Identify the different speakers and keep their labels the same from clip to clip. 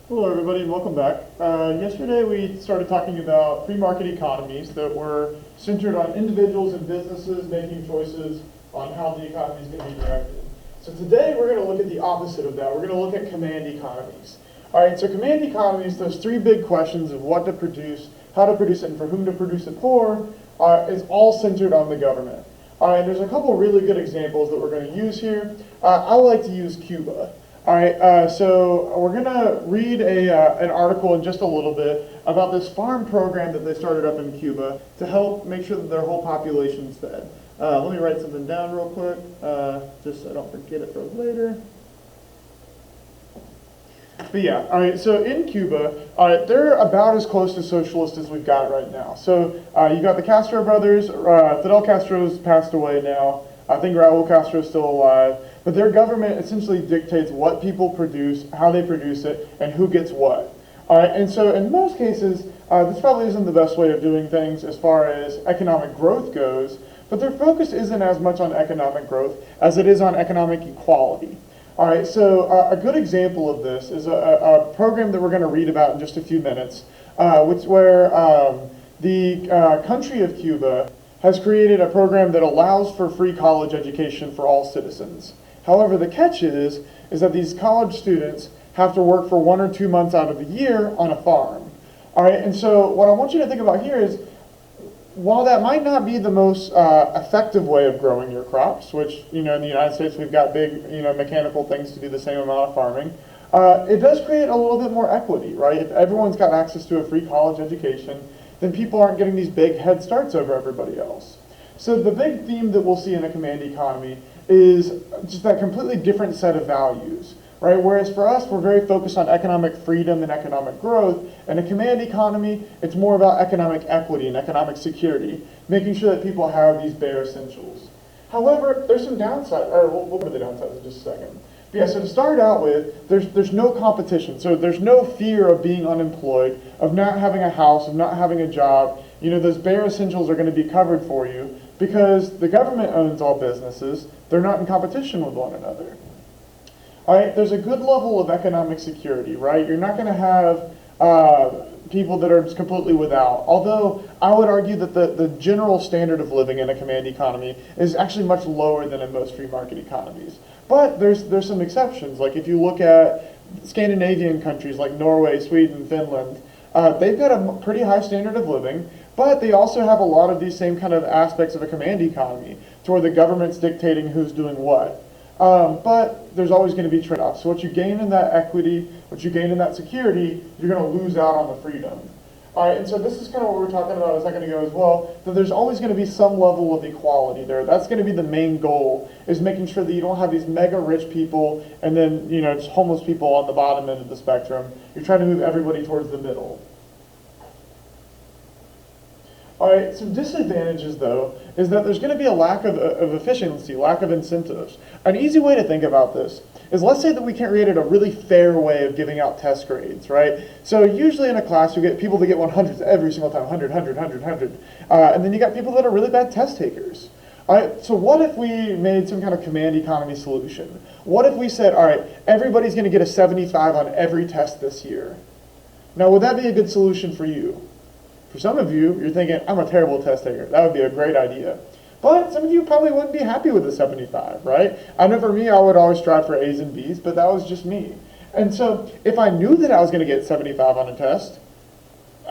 Speaker 1: Hello everybody and welcome back. Yesterday we started talking about free market economies that were centered on individuals and businesses making choices on how the economy is going to be directed. So today we're going to look at the opposite of that. We're going to look at command economies. Alright, so command economies, those three big questions of what to produce, how to produce it, and for whom to produce it for, is all centered on the government. Alright, there's a couple really good examples that we're going to use here. I like to use Cuba. All right, so we're going to read an article in just a little bit about this farm program that they started up in Cuba to help make sure that their whole population's fed. Let me write something down real quick, just so I don't forget it for later. But yeah, all right, so in Cuba, they're about as close to socialist as we've got right now. So you got the Castro brothers. Fidel Castro's passed away now. I think Raul Castro's still alive. But their government essentially dictates what people produce, how they produce it, and who gets what. All right, and so in most cases, this probably isn't the best way of doing things as far as economic growth goes, but their focus isn't as much on economic growth as it is on economic equality. All right, so a good example of this is a program that we're going to read about in just a few minutes, where the country of Cuba has created a program that allows for free college education for all citizens. However, the catch is that these college students have to work for 1 or 2 months out of the year on a farm. All right, and so what I want you to think about here is, while that might not be the most effective way of growing your crops, which, in the United States we've got big, mechanical things to do the same amount of farming, it does create a little bit more equity, right? If everyone's got access to a free college education, then people aren't getting these big head starts over everybody else. So the big theme that we'll see in a command economy is just that completely different set of values, right? Whereas for us, we're very focused on economic freedom and economic growth. In a command economy, it's more about economic equity and economic security, making sure that people have these bare essentials. However, there's some downsides, or we'll go to the downsides in just a second. But yeah, so to start out with, there's no competition. So there's no fear of being unemployed, of not having a house, of not having a job. Those bare essentials are going to be covered for you because the government owns all businesses. They're not in competition with one another. All right, there's a good level of economic security, right? You're not going to have people that are just completely without. Although I would argue that the general standard of living in a command economy is actually much lower than in most free market economies. But there's some exceptions. Like if you look at Scandinavian countries like Norway, Sweden, Finland, they've got a pretty high standard of living, but they also have a lot of these same kind of aspects of a command economy, to where the government's dictating who's doing what. But there's always going to be trade-offs. So what you gain in that equity, what you gain in that security, you're going to lose out on the freedom. All right, and so this is kind of what we were talking about a second ago as well, that there's always going to be some level of equality there. That's going to be the main goal, is making sure that you don't have these mega rich people and then, just homeless people on the bottom end of the spectrum. You're trying to move everybody towards the middle. All right, some disadvantages, though, is that there's going to be a lack of efficiency, lack of incentives. An easy way to think about this is, let's say that we created a really fair way of giving out test grades, right? So usually in a class, you get people that get 100s every single time, 100, 100, 100, 100. And then you got people that are really bad test takers. All right, so what if we made some kind of command economy solution? What if we said, all right, everybody's going to get a 75 on every test this year? Now, would that be a good solution for you? For some of you, you're thinking, I'm a terrible test taker. That would be a great idea. But some of you probably wouldn't be happy with a 75, right? I know for me, I would always strive for A's and B's, but that was just me. And so if I knew that I was going to get 75 on a test,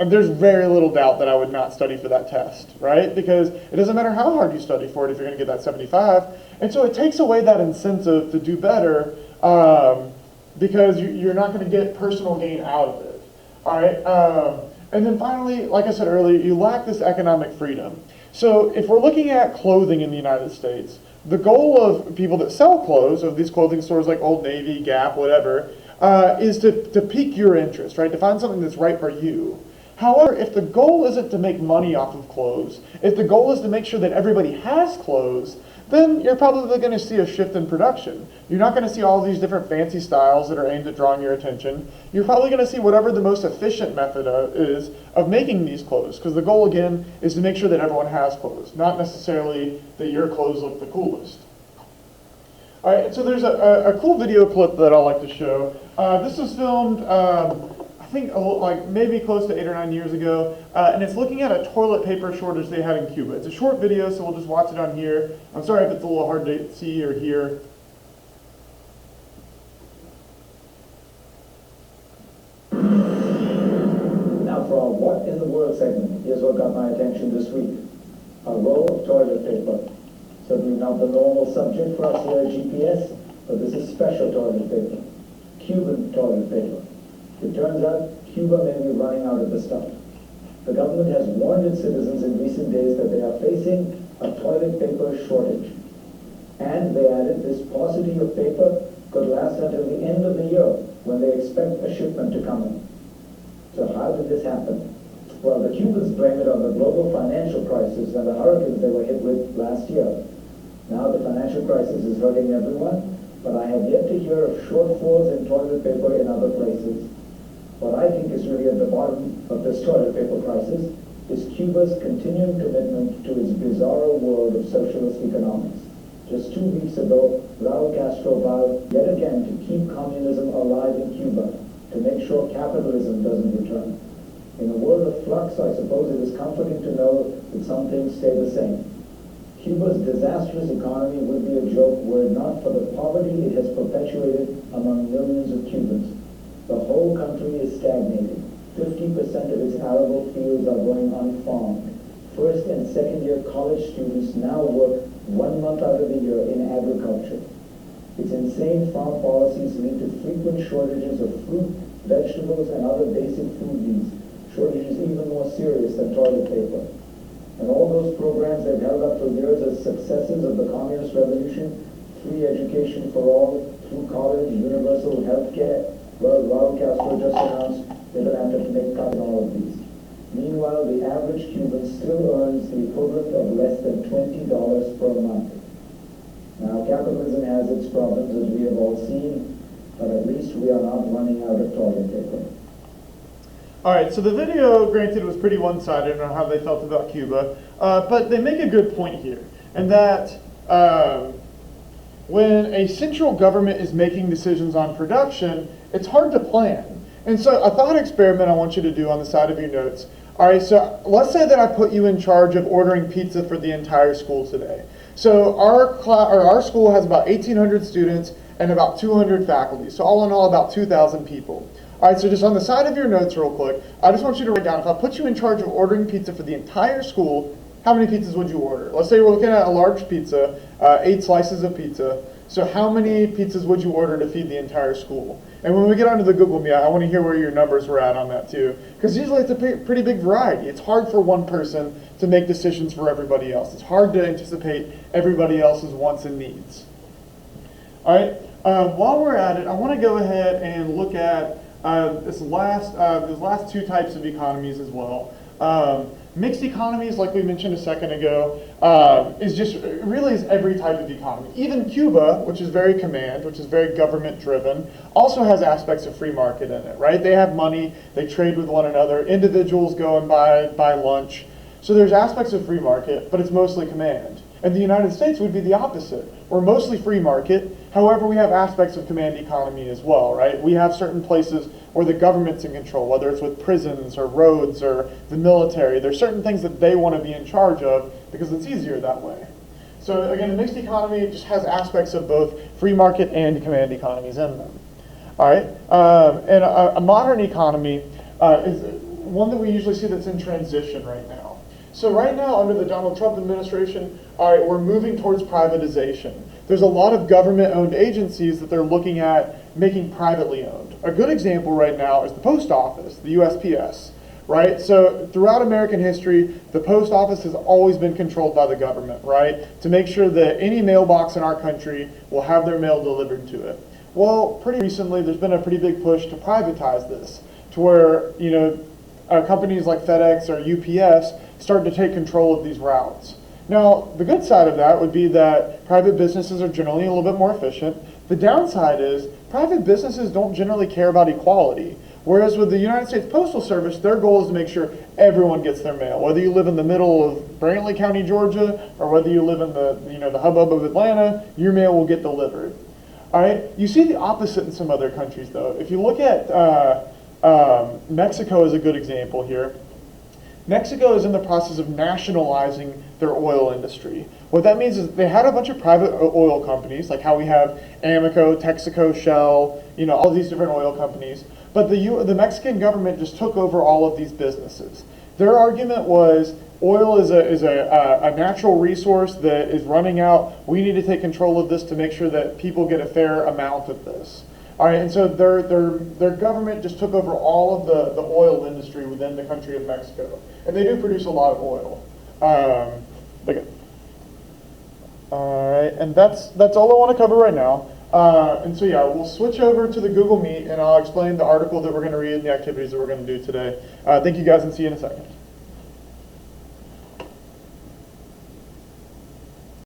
Speaker 1: there's very little doubt that I would not study for that test, right? Because it doesn't matter how hard you study for it if you're going to get that 75. And so it takes away that incentive to do better because you're not going to get personal gain out of it, all right? And then finally, like I said earlier, you lack this economic freedom. So if we're looking at clothing in the United States, the goal of people that sell clothes, of these clothing stores like Old Navy, Gap, whatever, is to pique your interest, right? To find something that's right for you. However, if the goal isn't to make money off of clothes, if the goal is to make sure that everybody has clothes, then you're probably going to see a shift in production. You're not going to see all these different fancy styles that are aimed at drawing your attention. You're probably going to see whatever the most efficient method is of making these clothes, because the goal, again, is to make sure that everyone has clothes, not necessarily that your clothes look the coolest. All right, so there's a cool video clip that I like to show. This was filmed, I think, like maybe close to 8 or 9 years ago, and it's looking at a toilet paper shortage they had in Cuba. It's a short video, so we'll just watch it on here. I'm sorry if it's a little hard to see or hear.
Speaker 2: Now, for our What in the World segment, here's what got my attention this week. A roll of toilet paper. Certainly not the normal subject for us here at GPS, but this is special toilet paper. Cuban toilet paper. It turns out Cuba may be running out of the stuff. The government has warned its citizens in recent days that they are facing a toilet paper shortage. And they added this paucity of paper could last until the end of the year when they expect a shipment to come in. So how did this happen? Well, the Cubans blame it on the global financial crisis and the hurricanes they were hit with last year. Now the financial crisis is hurting everyone, but I have yet to hear of shortfalls in toilet paper in other places. What I think is really at the bottom of this toilet paper crisis is Cuba's continuing commitment to its bizarre world of socialist economics. Just 2 weeks ago, Raul Castro vowed yet again to keep communism alive in Cuba, to make sure capitalism doesn't return. In a world of flux, I suppose it is comforting to know that some things stay the same. Cuba's disastrous economy would be a joke were it not for the poverty it has perpetuated among millions of Cubans. The whole country is stagnating. 50% of its arable fields are going unfarmed. First and second year college students now work 1 month out of the year in agriculture. Its insane farm policies lead to frequent shortages of fruit, vegetables, and other basic food needs, shortages even more serious than toilet paper. And all those programs they've held up for years as successes of the communist revolution, free education for all, through college, universal health care, well, Raul Castro just announced they're going to have to make cuts in all of these. Meanwhile, the average Cuban still earns the equivalent of less than $20 per month. Now, capitalism has its problems, as we have all seen, but at least we are not running out of toilet paper.
Speaker 1: All right, so the video, granted, was pretty one-sided on how they felt about Cuba, but they make a good point here, and that when a central government is making decisions on production, it's hard to plan. And so a thought experiment I want you to do on the side of your notes. All right, so let's say that I put you in charge of ordering pizza for the entire school today. So our school has about 1,800 students and about 200 faculty, so all in all about 2,000 people. All right, so just on the side of your notes real quick, I just want you to write down, if I put you in charge of ordering pizza for the entire school, how many pizzas would you order? Let's say we're looking at a large pizza, 8 slices of pizza. So how many pizzas would you order to feed the entire school? And when we get onto the Google Meet, I want to hear where your numbers were at on that too. Because usually it's a pretty big variety. It's hard for one person to make decisions for everybody else. It's hard to anticipate everybody else's wants and needs. All right, while we're at it, I want to go ahead and look at these last 2 types of economies as well. Mixed economies, like we mentioned a second ago, is every type of economy. Even Cuba, which is very command, which is very government driven, also has aspects of free market in it, right? They have money, they trade with one another, individuals go and buy lunch. So there's aspects of free market, but it's mostly command. And the United States would be the opposite. We're mostly free market, however we have aspects of command economy as well, right? We have certain places where the government's in control, whether it's with prisons or roads or the military. There's certain things that they want to be in charge of because it's easier that way. So again, the mixed economy just has aspects of both free market and command economies in them. All right, and a modern economy is one that we usually see that's in transition right now. So right now, under the Donald Trump administration, all right, we're moving towards privatization. There's a lot of government-owned agencies that they're looking at making privately owned. A good example right now is the post office, the USPS, right? So throughout American history, the post office has always been controlled by the government, right? To make sure that any mailbox in our country will have their mail delivered to it. Well, pretty recently, there's been a pretty big push to privatize this, to where, companies like FedEx or UPS start to take control of these routes. Now, the good side of that would be that private businesses are generally a little bit more efficient. The downside is private businesses don't generally care about equality. Whereas with the United States Postal Service, their goal is to make sure everyone gets their mail, whether you live in the middle of Brantley County, Georgia, or whether you live in the hubbub of Atlanta, your mail will get delivered. All right. You see the opposite in some other countries, though. If you look at Mexico is a good example here. Mexico is in the process of nationalizing their oil industry. What that means is they had a bunch of private oil companies, like how we have Amoco, Texaco, Shell, all these different oil companies. But the Mexican government just took over all of these businesses. Their argument was oil is a natural resource that is running out. We need to take control of this to make sure that people get a fair amount of this. All right, and so their government just took over all of the oil industry within the country of Mexico, and they do produce a lot of oil. Okay. All right, and that's all I want to cover right now. And so yeah, we'll switch over to the Google Meet, and I'll explain the article that we're going to read and the activities that we're going to do today. Thank you guys, and see you in a second.